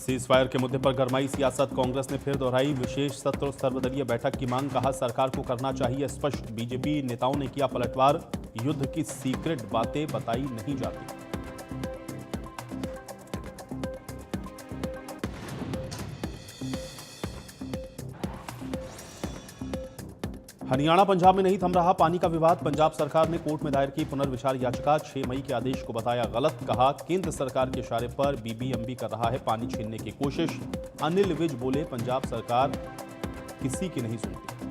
Cease fire के मुद्दे पर गरमाई सियासत, कांग्रेस ने फिर दोहराई विशेष सत्र और सर्वदलीय बैठक की मांग, कहा सरकार को करना चाहिए स्पष्ट। बीजेपी नेताओं ने किया पलटवार, युद्ध की सीक्रेट बातें बताई नहीं जाती। हरियाणा पंजाब में नहीं थम रहा पानी का विवाद, पंजाब सरकार ने कोर्ट में दायर की पुनर्विचार याचिका, 6 मई के आदेश को बताया गलत, कहा केंद्र सरकार के इशारे पर बीबीएमबी कर रहा है पानी छीनने की कोशिश। अनिल विज बोले पंजाब सरकार किसी की नहीं सुनती।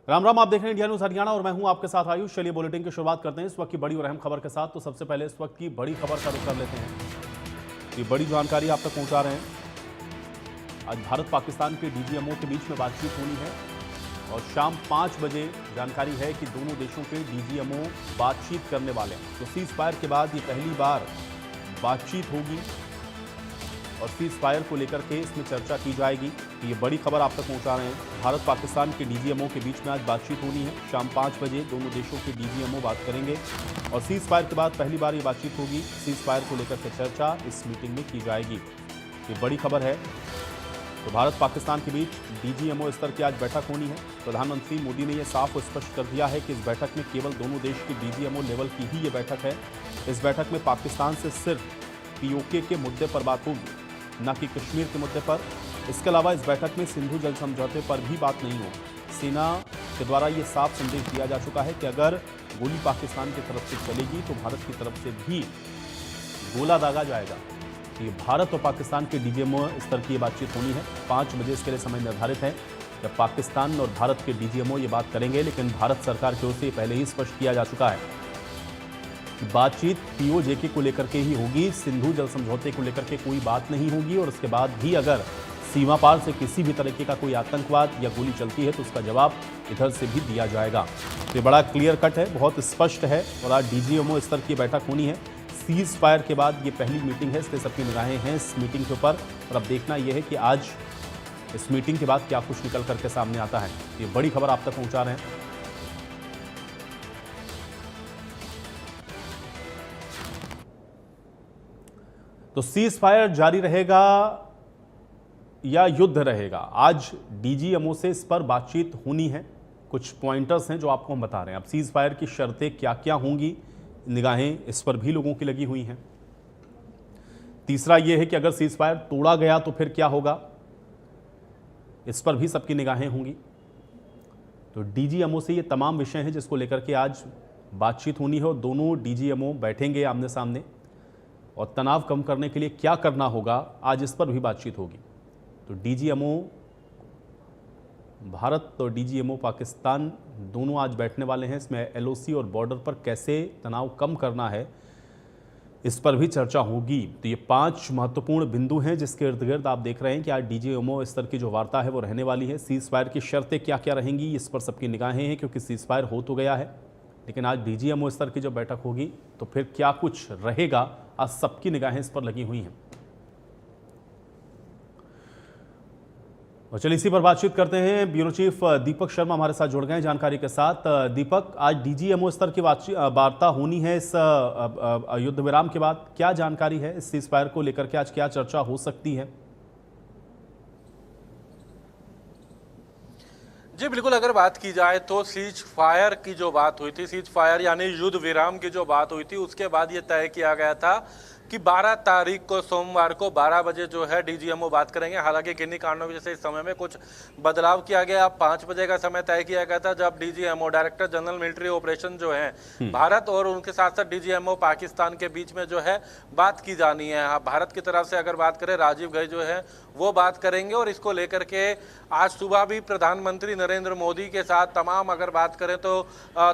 राम राम, आप देख रहे हैं इंडिया न्यूज हरियाणा और मैं हूं आपके साथ आयुष। चलिए बुलेटिन की शुरुआत करते हैं इस वक्त की बड़ी और अहम खबर के साथ। तो सबसे पहले इस वक्त की बड़ी खबर का रुख कर लेते हैं। ये बड़ी जानकारी आप तक पहुंचा रहे हैं। आज भारत पाकिस्तान के डीजीएमओ के बीच में बातचीत होनी है और शाम 5 बजे जानकारी है कि दोनों देशों के डीजीएमओ बातचीत करने वाले हैं। तो सीज फायर के बाद ये पहली बार बातचीत होगी और सीज फायर को लेकर के इसमें चर्चा की जाएगी। ये बड़ी खबर आप तक पहुंचा रहे हैं। भारत पाकिस्तान के डीजीएमओ के बीच में आज बातचीत होनी है। शाम 5 बजे दोनों देशों के डीजीएमओ बात करेंगे और सीज फायर के बाद पहली बार ये बातचीत होगी। सीज फायर को लेकर के चर्चा इस मीटिंग में की जाएगी। ये बड़ी खबर है। तो भारत पाकिस्तान के बीच डीजीएमओ स्तर की आज बैठक होनी है। प्रधानमंत्री मोदी ने यह साफ और स्पष्ट कर दिया है कि इस बैठक में केवल दोनों देश के डीजीएमओ लेवल की ही ये बैठक है। इस बैठक में पाकिस्तान से सिर्फ पीओके के मुद्दे पर बात होगी, न कि कश्मीर के मुद्दे पर। इसके अलावा इस बैठक में सिंधु जल समझौते पर भी बात नहीं हो। सेना के द्वारा ये साफ संदेश दिया जा चुका है कि अगर गोली पाकिस्तान की तरफ से चलेगी तो भारत की तरफ से भी गोला दागा जाएगा। तो ये भारत और पाकिस्तान के डीजीएमओ स्तर की ये बातचीत होनी है। 5 बजे इसके लिए समय निर्धारित है जब पाकिस्तान और भारत के डीजीएमओ ये बात करेंगे। लेकिन भारत सरकार की ओर से पहले ही स्पष्ट किया जा चुका है कि बातचीत पीओजेके को लेकर के ही होगी, सिंधु जल समझौते को लेकर के कोई बात नहीं होगी। और उसके बाद भी अगर सीमा पार से किसी भी तरीके का कोई आतंकवाद या गोली चलती है तो उसका जवाब इधर से भी दिया जाएगा। तो ये बड़ा क्लियर कट है, बहुत स्पष्ट है। और आज डीजीएमओ स्तर की बैठक होनी है। सीज फायर के बाद ये पहली मीटिंग है, इसलिए सबकी निगाहें हैं इस मीटिंग के ऊपर। और अब देखना यह है कि आज इस मीटिंग के बाद क्या कुछ निकल करके सामने आता है। ये बड़ी खबर आप तक पहुंचा रहे हैं। तो सीज फायर जारी रहेगा या युद्ध रहेगा, आज डीजीएमओ से इस पर बातचीत होनी है। कुछ पॉइंटर्स हैं जो आपको हम बता रहे हैं। अब सीज फायर की शर्तें क्या क्या होंगी, निगाहें इस पर भी लोगों की लगी हुई हैं। तीसरा यह है कि अगर सीज फायर तोड़ा गया तो फिर क्या होगा, इस पर भी सबकी निगाहें होंगी। तो डीजीएमओ से ये तमाम विषय हैं जिसको लेकर के आज बातचीत होनी है और दोनों डीजीएमओ बैठेंगे आमने सामने और तनाव कम करने के लिए क्या करना होगा, आज इस पर भी बातचीत होगी। तो डीजीएमओ भारत और डीजीएमओ पाकिस्तान दोनों आज बैठने वाले हैं। इसमें एलओसी और बॉर्डर पर कैसे तनाव कम करना है, इस पर भी चर्चा होगी। तो ये 5 महत्वपूर्ण बिंदु हैं जिसके इर्द गिर्द आप देख रहे हैं कि आज डीजीएमओ स्तर की जो वार्ता है वो रहने वाली है। सीज फायर की शर्तें क्या क्या रहेंगी, इस पर सबकी निगाहें हैं, क्योंकि सीज फायर हो तो गया है लेकिन आज डीजीएमओ स्तर की जब बैठक होगी तो फिर क्या कुछ रहेगा, आज सबकी निगाहें इस पर लगी हुई हैं। और चलिए इसी पर बातचीत करते हैं। ब्यूरो चीफ दीपक शर्मा हमारे साथ जुड़ गए हैं जानकारी के साथ। दीपक, आज डीजीएमओ स्तर की वार्ता होनी है इस युद्ध विराम के बाद, क्या जानकारी है इस सीज फायर को लेकर के, आज क्या चर्चा हो सकती है? जी बिल्कुल, अगर बात की जाए तो सीज फायर की जो बात हुई थी, सीज फायर यानी युद्ध विराम की जो बात हुई थी, उसके बाद ये तय किया गया था कि 12 तारीख को सोमवार को 12 बजे जो है डीजीएमओ बात करेंगे। हालांकि किन्हीं कारणों की वजह से इस समय में कुछ बदलाव किया गया। 5 बजे का समय तय किया गया था जब DGMO director general military operation जो है भारत और उनके साथ साथ डीजीएमओ पाकिस्तान के बीच में जो है बात की जानी है। भारत की तरफ से अगर बात करें, राजीव गई जो है वो बात करेंगे। और इसको लेकर के आज सुबह भी प्रधानमंत्री नरेंद्र मोदी के साथ तमाम अगर बात करें तो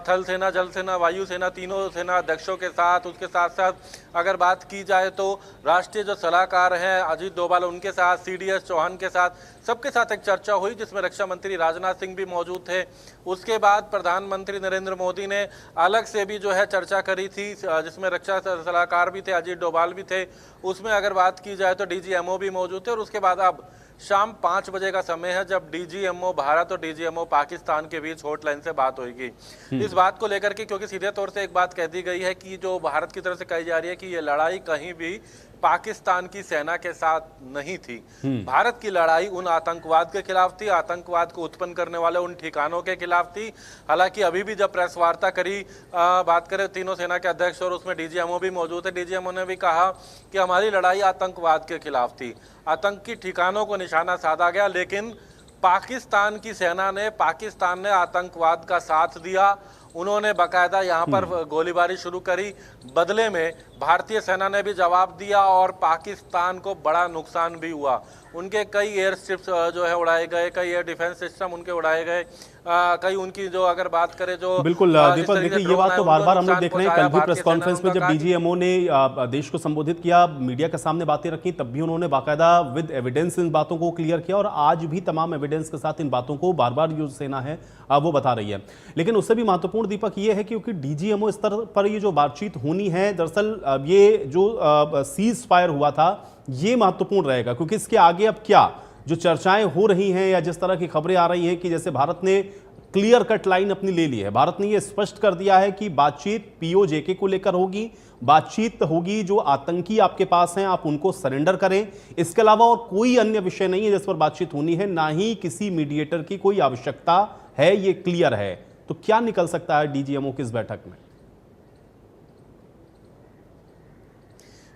थल सेना, जल सेना, वायु सेना, तीनों सेना अध्यक्षों के साथ, उसके साथ साथ अगर बात की जाए तो राष्ट्रीय जो सलाहकार हैं अजीत डोभाल, उनके साथ, सीडीएस चौहान के साथ, सबके साथ एक चर्चा हुई जिसमें रक्षा मंत्री राजनाथ सिंह भी मौजूद थे। उसके बाद प्रधानमंत्री नरेंद्र मोदी ने अलग से भी जो है चर्चा करी थी जिसमें रक्षा सलाहकार भी थे, अजीत डोभाल भी थे। उसमें अगर बात की जाए तो डीजीएमओ भी मौजूद थे। और उसके बाद अब शाम 5 बजे का समय है जब डीजीएमओ भारत और डीजीएमओ पाकिस्तान के बीच हॉटलाइन से बात होगी। इस बात को लेकर के, क्योंकि सीधे तौर से एक बात कह दी गई है कि जो भारत की तरफ से कही जा रही है कि ये लड़ाई कहीं भी पाकिस्तान की सेना के साथ नहीं थी। भारत की लड़ाई उन आतंकवाद के खिलाफ थी, आतंकवाद को उत्पन्न करने वाले उन ठिकानों के खिलाफ थी। हालांकि अभी भी जब प्रेस वार्ता करी, बात करें तीनों सेना के अध्यक्ष और उसमें डीजीएमओ भी मौजूद है, डीजीएमओ ने भी कहा कि हमारी लड़ाई आतंकवाद के खिलाफ थी, आतंकी ठिकानों को निशाना साधा गया, लेकिन पाकिस्तान की सेना ने, पाकिस्तान ने आतंकवाद का साथ दिया। उन्होंने बाकायदा यहाँ पर गोलीबारी शुरू करी। बदले में भारतीय सेना ने भी जवाब दिया और पाकिस्तान को बड़ा नुकसान भी हुआ। उनके कई एयर स्ट्रिप्स जो है उड़ाए गए, कई एयर डिफेंस सिस्टम उनके उड़ाए गए, कई उनकी जो अगर बात करें जो बिल्कुल दीपक, देखिए ये बात तो बार बार हम लोग देख रहे हैं। कल भी प्रेस कॉन्फ्रेंस में जब डीजीएमओ ने देश को संबोधित किया, मीडिया के सामने बातें रखी, तब भी उन्होंने बाकायदा विद एविडेंस इन बातों को क्लियर किया और आज भी तमाम एविडेंस के साथ इन बातों को बार बार जो सेना है वो बता रही है। लेकिन उससे भी महत्वपूर्ण दीपक ये है क्योंकि डीजीएमओ स्तर पर ये जो बातचीत होनी है, दरअसल ये जो सीज फायर हुआ था ये महत्वपूर्ण रहेगा, क्योंकि इसके आगे अब क्या जो चर्चाएं हो रही हैं या जिस तरह की खबरें आ रही हैं कि जैसे भारत ने क्लियर कट लाइन अपनी ले ली है, भारत ने यह स्पष्ट कर दिया है कि बातचीत पीओजेके को लेकर होगी, बातचीत होगी जो आतंकी आपके पास हैं आप उनको सरेंडर करें, इसके अलावा और कोई अन्य विषय नहीं है जिस पर बातचीत होनी है, ना ही किसी मीडिएटर की कोई आवश्यकता है, ये क्लियर है। तो क्या निकल सकता है डीजीएमओ की इस बैठक में?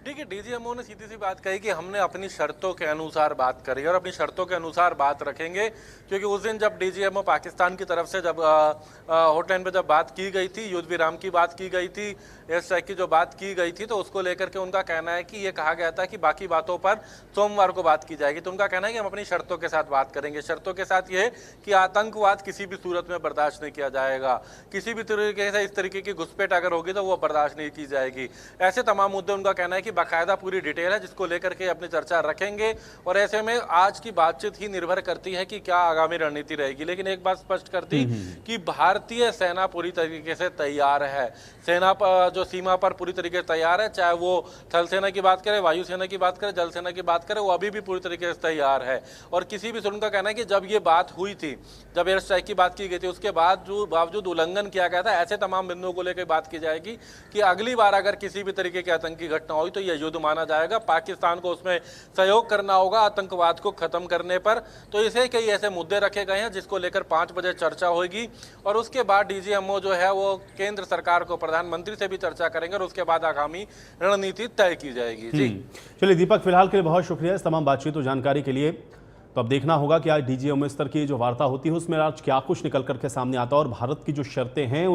ठीक है, डीजीएमओ ने सीधी सी बात कही कि हमने अपनी शर्तों के अनुसार बात करी और अपनी शर्तों के अनुसार बात रखेंगे, क्योंकि उस दिन जब डीजीएमओ पाकिस्तान की तरफ से जब हॉटलाइन पे जब बात की गई थी, युद्ध विराम की बात की गई थी, एयर स्ट्राइक की जो बात की गई थी, तो उसको लेकर के उनका कहना है कि ये कहा गया था कि बाकी बातों पर सोमवार को बात की जाएगी। तो उनका कहना है कि हम अपनी शर्तों के साथ बात करेंगे। शर्तों के साथ ये कि आतंकवाद किसी भी सूरत में बर्दाश्त नहीं किया जाएगा, किसी भी तरीके से इस तरीके की घुसपैठ अगर होगी तो वो बर्दाश्त नहीं की जाएगी। ऐसे तमाम मुद्दे उनका कहना है कि बाकायदा पूरी डिटेल है जिसको लेकर के अपनी चर्चा रखेंगे और ऐसे में आज की बातचीत ही निर्भर करती है कि क्या आगामी रणनीति रहेगी। लेकिन एक बात स्पष्ट कर दी कि भारतीय सेना पूरी तरीके से तैयार है, सेना पर जो सीमा पर पूरी तरीके से तैयार है, चाहे वो थल सेना की बात करें, वायुसेना की बात करें, जल सेना की बात करें, वो अभी भी पूरी तरीके से तैयार है। और किसी भी उनका कहना है कि जब ये बात हुई थी, जब एयर स्ट्राइक की बात की गई थी, उसके बाद जो बावजूद उल्लंघन किया गया था, ऐसे तमाम बिंदुओं को लेकर बात की जाएगी कि अगली बार अगर किसी भी तरीके की आतंकी घटना हुई तो यह युद्ध माना जाएगा, पाकिस्तान को उसमें सहयोग करना होगा आतंकवाद को खत्म करने पर। तो इसे कई ऐसे मुद्दे रखे गए हैं जिसको लेकर 5 बजे चर्चा होगी और उसके बाद डीजीएमओ जो है वो केंद्र सरकार को, प्रधानमंत्री से भी चर्चा करेंगे और उसके बाद आगामी रणनीति तय की जाएगी। जी चलिए दीपक, फिलहाल के लिए बहुत शुक्रिया इस तमाम बातचीत और जानकारी के लिए। तो अब देखना होगा कि आज डीजीएमओ स्तर की जो वार्ता होती है उसमें आज क्या कुछ निकल करके सामने आता है और भारत की जो शर्तें हैं